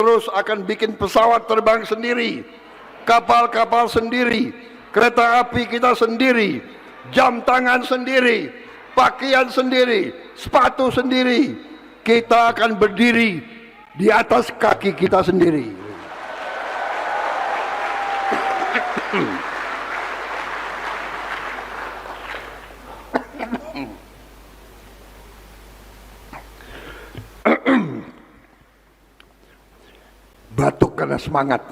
terus akan bikin pesawat terbang sendiri, kapal-kapal sendiri, kereta api kita sendiri, jam tangan sendiri, pakaian sendiri, sepatu sendiri. Kita akan berdiri di atas kaki kita sendiri. Batuk karena semangat.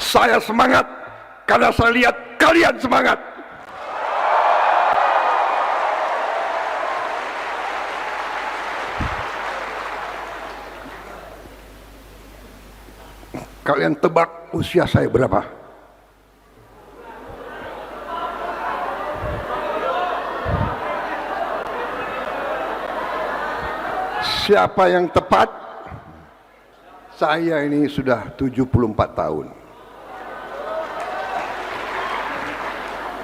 Saya semangat karena saya lihat kalian semangat. Kalian tebak usia saya berapa? Siapa yang tepat? Saya ini sudah 74 tahun.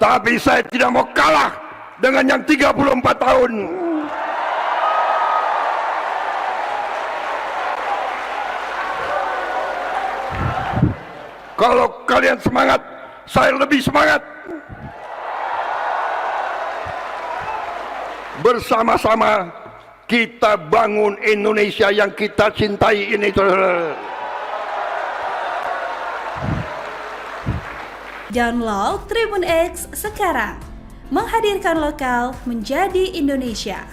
Tapi saya tidak mau kalah dengan yang 34 tahun. Kalau kalian semangat, saya lebih semangat. Bersama-sama kita bangun Indonesia yang kita cintai ini. Download Tribun X sekarang, menghadirkan lokal menjadi Indonesia.